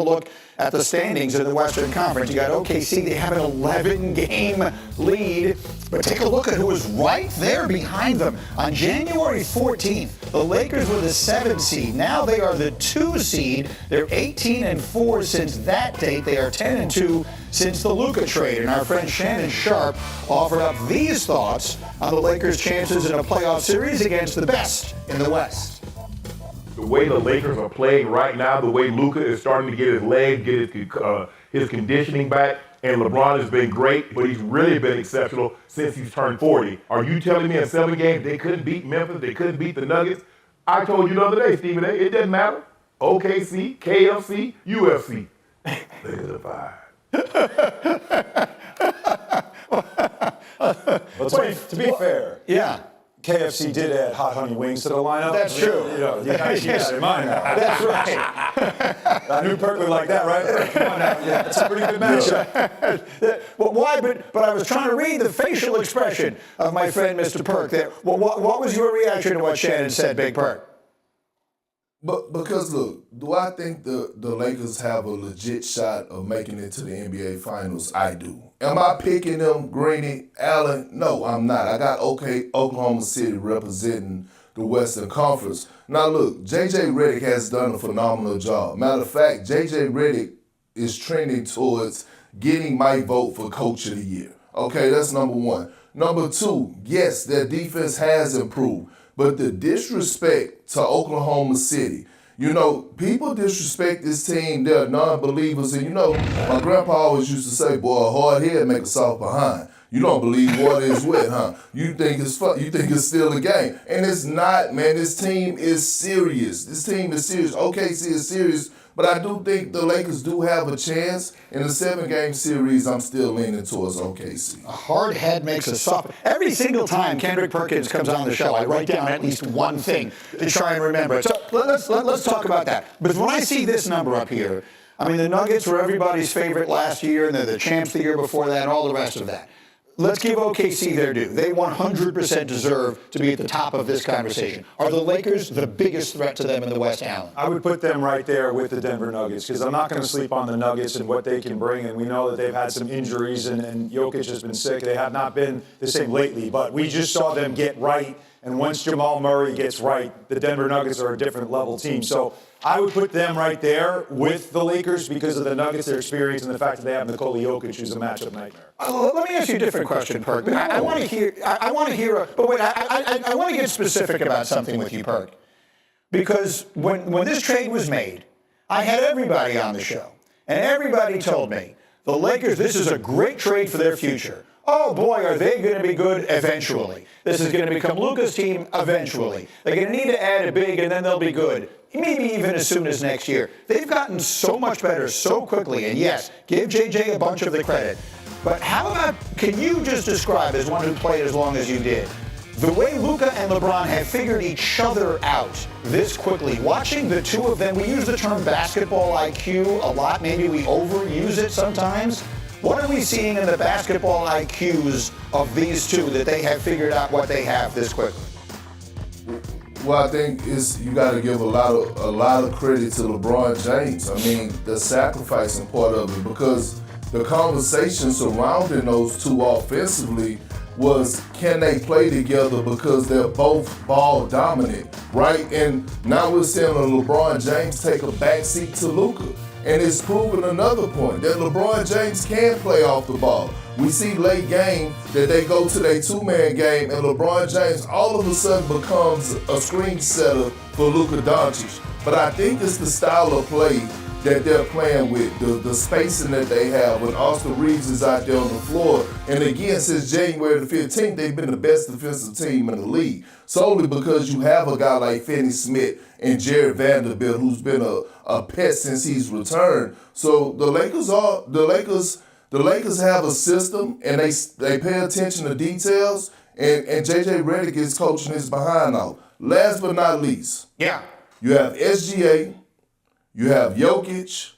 look at the standings in the Western Conference. You got OKC, they have an 11-game lead, but take a look at who is right there behind them. On January 14th, the Lakers were the 7th seed. Now they are the 2 seed. They're 18-4 since that date. They are 10-2 since the Luka trade. And our friend Shannon Sharp offered up these thoughts on the Lakers' chances in a playoff series against the best in the West. The way the Lakers are playing right now, the way Luka is starting to get his legs, get his conditioning back, and LeBron has been great, but he's really been exceptional since he's turned 40. Are you telling me in 7 games they couldn't beat Memphis, they couldn't beat the Nuggets? I told you the other day, Stephen A., it doesn't matter. OKC, KFC, UFC. Lakers are 5. Well, to be fair, Yeah. KFC did add hot honey wings to the lineup. That's true. You know, you gotta keep that in mind now. That's right. I knew Perk would like that, right? Come on now. Yeah, it's a pretty good matchup. Well, why? But I was trying to read the facial expression of my friend Mr. Perk there. Well, what was your reaction to what Shannon said, Big Perk? But because look, do I think the Lakers have a legit shot of making it to the NBA Finals? I do. Am I picking them, Greeny, Allen? No, I'm not. I got Oklahoma City representing the Western Conference. Now look, J.J. Redick has done a phenomenal job. Matter of fact, J.J. Redick is trending towards getting my vote for Coach of the Year. Okay, that's number one. Number two, yes, their defense has improved. But the disrespect to Oklahoma City, you know, people disrespect this team. They're non-believers. And, you know, my grandpa always used to say, boy, a hard head make a soft behind. You don't believe water is wet, huh? You think it's fun. You think it's still a game. And it's not, man. This team is serious. This team is serious. OKC is serious. But I do think the Lakers do have a chance. In the 7-game series, I'm still leaning towards OKC. A hard head makes a soft. Every single time Kendrick Perkins comes on the show, I write down at least one thing to try and remember it. So let's talk about that. But when I see this number up here, I mean, the Nuggets were everybody's favorite last year, and they're the champs the year before that, and all the rest of that. Let's give OKC their due. They 100% deserve to be at the top of this conversation. Are the Lakers the biggest threat to them in the West, Allen? I would put them right there with the Denver Nuggets because I'm not going to sleep on the Nuggets and what they can bring. And we know that they've had some injuries and Jokic has been sick. They have not been the same lately, but we just saw them get right. And once Jamal Murray gets right, the Denver Nuggets are a different level team. So I would put them right there with the Lakers because of the Nuggets, their experience, and the fact that they have Nikola Jokic, who's a matchup nightmare. Let me ask you a different question, Perk. I want to hear. I want to get specific about something with you, Perk, because when this trade was made, I had everybody on the show, and everybody told me the Lakers. This is a great trade for their future. Oh boy, are they going to be good eventually. This is going to become Luka's team eventually. They're going to need to add a big, and then they'll be good. Maybe even as soon as next year. They've gotten so much better so quickly. And yes, give JJ a bunch of the credit. But how about, can you just describe, as one who played as long as you did, the way Luka and LeBron have figured each other out this quickly? Watching the two of them, we use the term basketball IQ a lot. Maybe we overuse it sometimes. What are we seeing in the basketball IQs of these two that they have figured out what they have this quickly? Well, I think you got to give a lot of credit to LeBron James. I mean, the sacrificing part of it, because the conversation surrounding those two offensively was, can they play together because they're both ball dominant, right? And now we're seeing LeBron James take a backseat to Luka. And it's proven another point that LeBron James can play off the ball. We see late game that they go to their 2-man game and LeBron James all of a sudden becomes a screen setter for Luka Doncic. But I think it's the style of play that they're playing with, the spacing that they have when Austin Reeves is out there on the floor. And again, since January the 15th, they've been the best defensive team in the league, solely because you have a guy like Finney Smith and Jared Vanderbilt, who's been a pet since he's returned. So the Lakers have a system, and they pay attention to details, and JJ Redick is coaching his behind out. Last but not least, you have SGA, you have Jokic,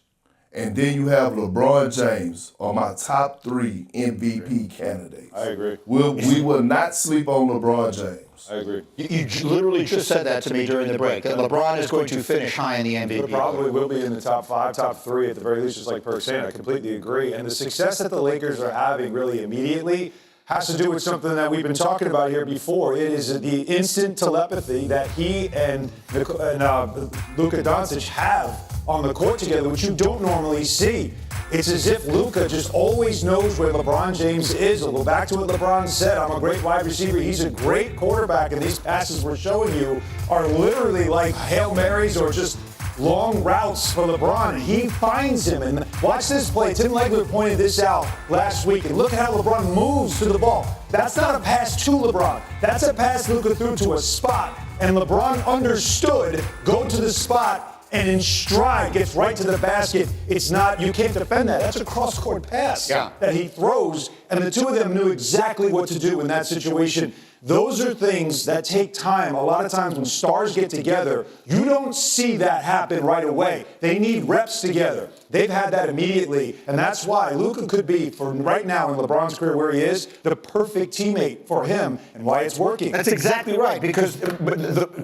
and then you have LeBron James are my top 3 MVP candidates. I agree. We will not sleep on LeBron James. Finals. I agree. You literally just said that to me during the break, that LeBron is going to finish high in the MVP. But probably will be in the top 5, top 3 at the very least, just like Perk saying. I completely agree. And the success that the Lakers are having really immediately has to do with something that we've been talking about here before. It is the instant telepathy that he and Luka Doncic have on the court together, which you don't normally see. It's as if Luka just always knows where LeBron James is. I'll go back to what LeBron said. I'm a great wide receiver. He's a great quarterback, and these passes we're showing you are literally like Hail Marys or just long routes for LeBron. He finds him, and watch this play. Tim Legler pointed this out last week, and look at how LeBron moves to the ball. That's not a pass to LeBron. That's a pass Luka threw to a spot, and LeBron understood, go to the spot, and in stride gets right to the basket. It's not, you can't defend that. That's a cross-court pass that he throws, and the two of them knew exactly what to do in that situation. Those are things that take time. A lot of times when stars get together, you don't see that happen right away. They need reps together. They've had that immediately, and that's why Luka could be, for right now in LeBron's career where he is, the perfect teammate for him, and why it's working. That's exactly right, because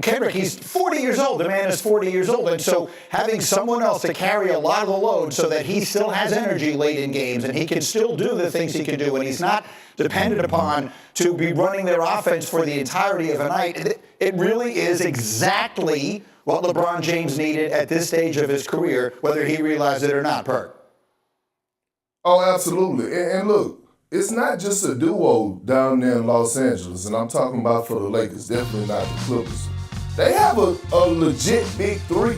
Kendrick, he's 40 years old. The man is 40 years old, and so having someone else to carry a lot of the load so that he still has energy late in games and he can still do the things he can do, and he's not dependent upon to be running their offense for the entirety of a night. It really is exactly what LeBron James needed at this stage of his career, whether he realized it or not, Perk. Oh, absolutely. And look, it's not just a duo down there in Los Angeles, and I'm talking about for the Lakers, definitely not the Clippers. They have a legit big three.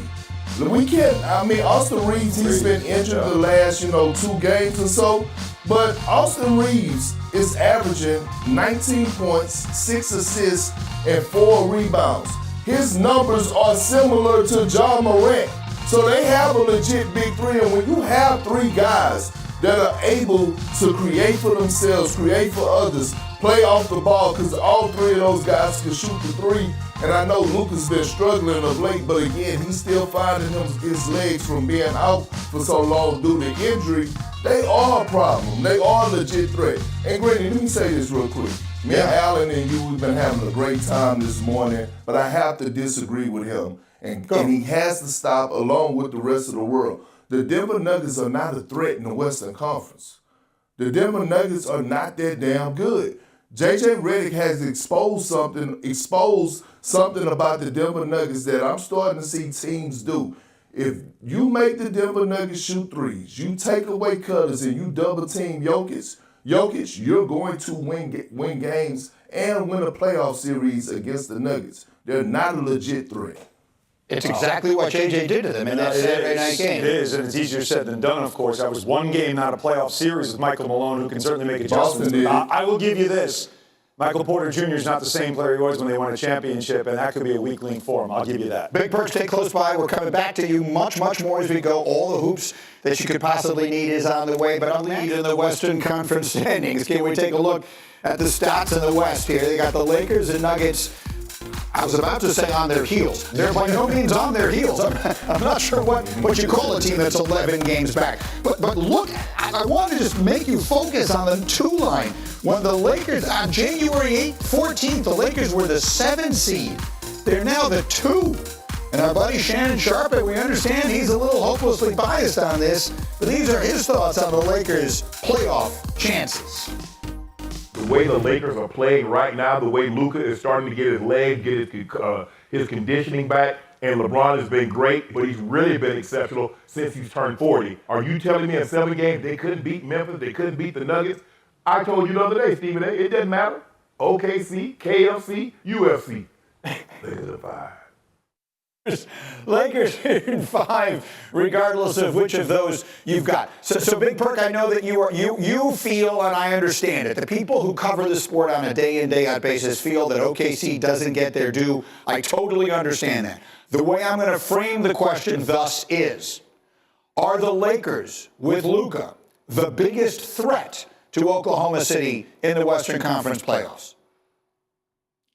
We can't, Austin Reeves, he's been injured the last, 2 games or so, but Austin Reeves is averaging 19 points, 6 assists, and 4 rebounds. His numbers are similar to Ja Morant. So they have a legit big three, and when you have 3 guys that are able to create for themselves, create for others, play off the ball, because all 3 of those guys can shoot the 3. And I know Luka's been struggling of late, but again, he's still finding his legs from being out for so long due to injury. They are a problem. They are a legit threat. And Grady, let me say this real quick. Me and Alan and you, we've been having a great time this morning, but I have to disagree with him. And he has to stop along with the rest of the world. The Denver Nuggets are not a threat in the Western Conference. The Denver Nuggets are not that damn good. JJ Redick has exposed something about the Denver Nuggets that I'm starting to see teams do. If you make the Denver Nuggets shoot threes, you take away cutters, and you double team Jokic, you're going to win games and win a playoff series against the Nuggets. They're not a legit threat. It's exactly what JJ did to them in that Saturday night game. It is, and it's easier said than done, of course. That was one game, not a playoff series with Michael Malone, who can certainly make adjustments. I will give you this. Michael Porter Jr. is not the same player he was when they won a championship, and that could be a weak link for him. I'll give you that. Big Perk, stay close by. We're coming back to you much more as we go. All the hoops that you could possibly need is on the way, but I'll lead in the Western Conference standings. Can we take a look at the stats in the West here? They got the Lakers and Nuggets. I was about to say on their heels. They're by no means on their heels. I'm not sure what you call a team that's 11 games back. But look, I want to just make you focus on the 2 line. When the Lakers, on January 8th, 14th, the Lakers were the 7 seed. They're now the 2. And our buddy Shannon Sharpe, we understand he's a little hopelessly biased on this, but these are his thoughts on the Lakers' playoff chances. The way the Lakers are playing right now, the way Luka is starting to get his legs, get his conditioning back, and LeBron has been great, but he's really been exceptional since he's turned 40. Are you telling me in 7 games they couldn't beat Memphis, they couldn't beat the Nuggets? I told you the other day, Stephen A., it doesn't matter. OKC, KFC, UFC. Lakers are 5. Lakers in 5, regardless of which of those you've got. So Big Perk, I know that you feel, and I understand it, the people who cover the sport on a day-in, day-out basis feel that OKC doesn't get their due. I totally understand that. The way I'm going to frame the question thus is, are the Lakers, with Luka, the biggest threat to Oklahoma City in the Western Conference playoffs?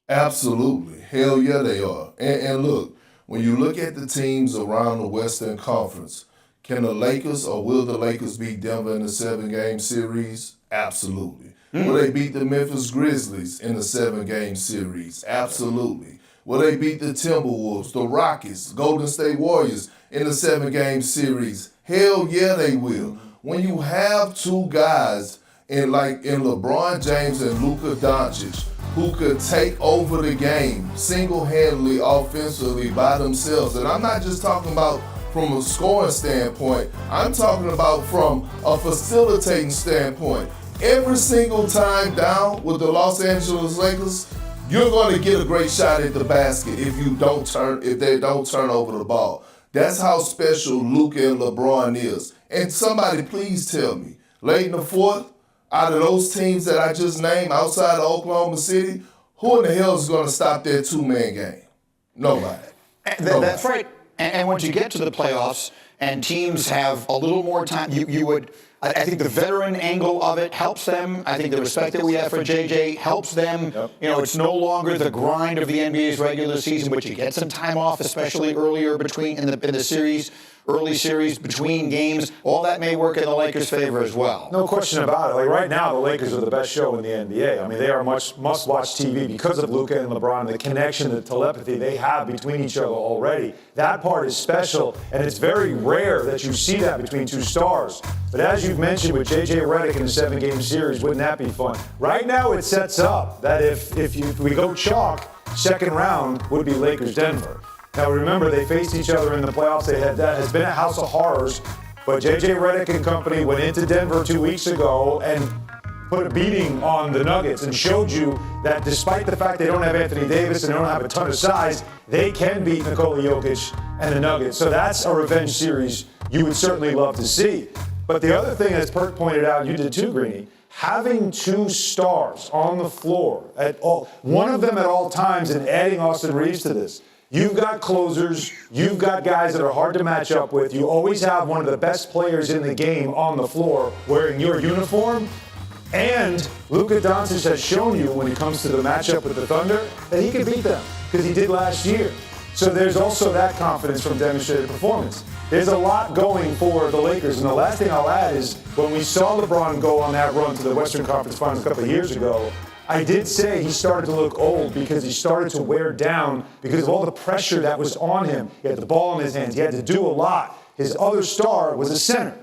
Absolutely. Hell yeah, they are. And look, when you look at the teams around the Western Conference, can the Lakers or will the Lakers beat Denver in the 7-game series? Absolutely. Will they beat the Memphis Grizzlies in the 7-game series? Absolutely. Will they beat the Timberwolves, the Rockets, Golden State Warriors in the 7-game series? Hell yeah, they will. When you have two guys in LeBron James and Luka Doncic who could take over the game single-handedly, offensively by themselves, and I'm not just talking about from a scoring standpoint, I'm talking about from a facilitating standpoint. Every single time down with the Los Angeles Lakers, you're going to get a great shot at the basket if they don't turn over the ball. That's how special Luka and LeBron is. And somebody please tell me, late in the fourth, out of those teams that I just named outside of Oklahoma City, who in the hell is going to stop that two-man game? Nobody. That's right. And once you get to the playoffs and teams have a little more time, I think the veteran angle of it helps them. I think the respect that we have for JJ helps them. Yep. It's no longer the grind of the NBA's regular season, which you get some time off, especially earlier in the series, early series between games. All that may work in the Lakers' favor as well. No question about it. Like right now, the Lakers are the best show in the NBA. I mean, they are must-watch TV because of Luka and LeBron, the connection, the telepathy they have between each other already. That part is special, and it's very rare that you see that between two stars. But as you've mentioned with J.J. Redick in the 7-game series, wouldn't that be fun? Right now, it sets up that if we go chalk, second round would be Lakers-Denver. Now remember, they faced each other in the playoffs. That has been a house of horrors. But J.J. Redick and company went into Denver 2 weeks ago and put a beating on the Nuggets and showed you that despite the fact they don't have Anthony Davis and they don't have a ton of size, they can beat Nikola Jokic and the Nuggets. So that's a revenge series you would certainly love to see. But the other thing, as Perk pointed out, you did too, Greeny, having two stars on the floor, one of them at all times, and adding Austin Reeves to this. You've got closers, you've got guys that are hard to match up with. You always have one of the best players in the game on the floor wearing your uniform. And Luka Doncic has shown you when it comes to the matchup with the Thunder that he can beat them, because he did last year. So there's also that confidence from demonstrated performance. There's a lot going for the Lakers. And the last thing I'll add is when we saw LeBron go on that run to the Western Conference Finals a couple of years ago, I did say he started to look old because he started to wear down because of all the pressure that was on him. He had the ball in his hands. He had to do a lot. His other star was a center.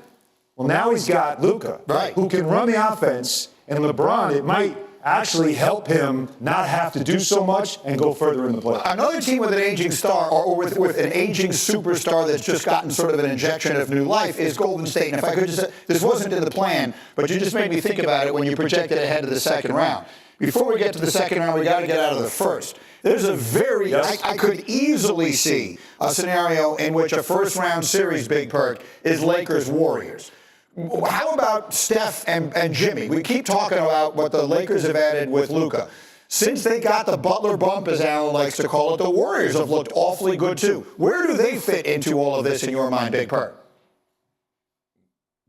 Well, now he's got Luka, who can run the offense, and LeBron, it might actually help him not have to do so much and go further in the play. Another team with an aging star or with an aging superstar that's just gotten sort of an injection of new life is Golden State. And if I could just say, this wasn't in the plan, but you just made me think about it when you projected ahead to the second round. Before we get to the second round, we got to get out of the first. There's a very, I could easily see a scenario in which a first-round series, Big Perk, is Lakers-Warriors. How about Steph and Jimmy? We keep talking about what the Lakers have added with Luka. Since they got the Butler bump, as Alan likes to call it, the Warriors have looked awfully good too. Where do they fit into all of this in your mind, Big Perk?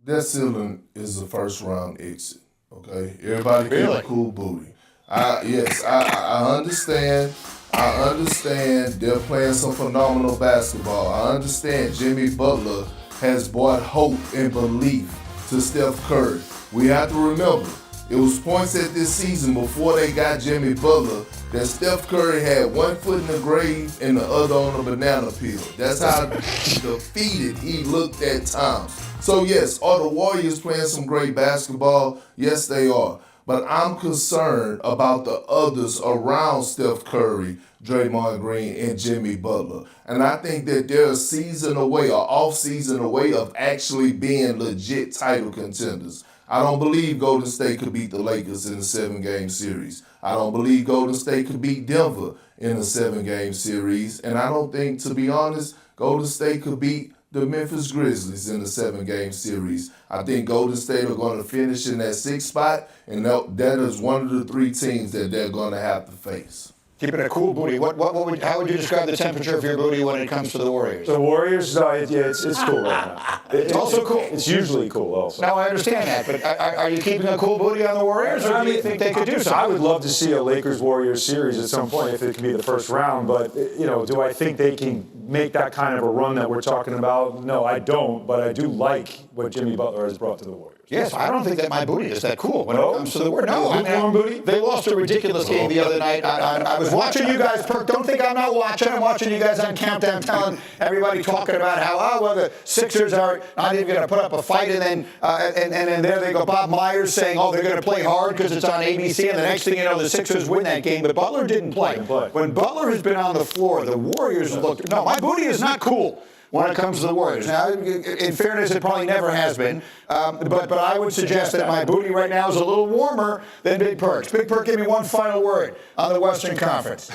That ceiling is a first-round exit, okay? Everybody keep a cool booty. I understand. I understand they're playing some phenomenal basketball. I understand Jimmy Butler has brought hope and belief to Steph Curry. We have to remember, it was points at this season before they got Jimmy Butler that Steph Curry had one foot in the grave and the other on a banana peel. That's how defeated he looked at times. So yes, are the Warriors playing some great basketball? Yes, they are. But I'm concerned about the others around Steph Curry, Draymond Green, and Jimmy Butler. And I think that they're a season away, or off-season away of actually being legit title contenders. I don't believe Golden State could beat the Lakers in a 7-game series. I don't believe Golden State could beat Denver in a 7-game series. And I don't think, to be honest, Golden State could beat the Memphis Grizzlies in the 7-game series. I think Golden State are going to finish in that 6th spot, and that is one of the 3 teams that they're going to have to face. Keeping a cool booty. How would you describe the temperature of your booty when it comes to the Warriors? The Warriors, it's cool right now. It's also cool. It's usually cool also. Now I understand that, but are you keeping a cool booty on the Warriors, or do you think they could do something? I would love to see a Lakers-Warriors series at some point if it can be the first round, but do I think they can make that kind of a run that we're talking about? No, I don't, but I do like what Jimmy Butler has brought to the Warriors. Yes, I don't think that my booty is that cool when it comes to the word. No, Lukewarm booty? They lost a ridiculous game the other night. I was watching you guys, Perk. Don't think I'm not watching. I'm watching you guys on Countdown, telling everybody talking about how, well, the Sixers are not even going to put up a fight, and then there they go. Bob Myers saying, they're going to play hard because it's on ABC, and the next thing you know, the Sixers win that game. But Butler didn't play. When Butler has been on the floor, the Warriors looked. No, my booty is not cool when it comes to the Warriors. Now, in fairness, it probably never has been. But I would suggest that my booty right now is a little warmer than Big Perk's. Big Perk, give me one final word on the Western Conference.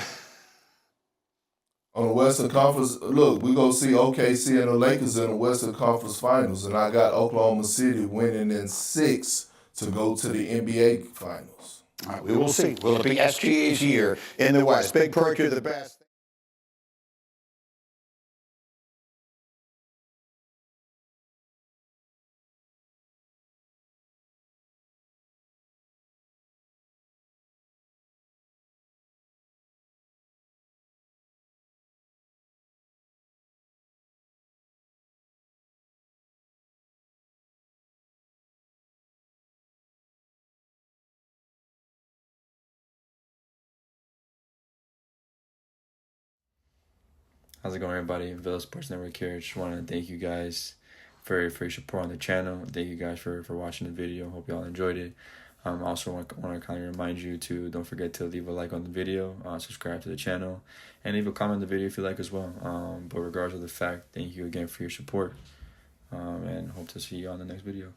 On the Western Conference, look, we're going to see OKC and the Lakers in the Western Conference Finals, and I got Oklahoma City winning in 6 to go to the NBA Finals. All right, we will see. Will it be SGA's year in the West? Big Perk, you're the best. How's it going, everybody? Villa Sports Network here. Just want to thank you guys for your support on the channel. Thank you guys for watching the video. Hope you all enjoyed it. I also want to kind of remind you to don't forget to leave a like on the video, subscribe to the channel, and leave a comment on the video if you like as well. But regardless of the fact, thank you again for your support, and hope to see you on the next video.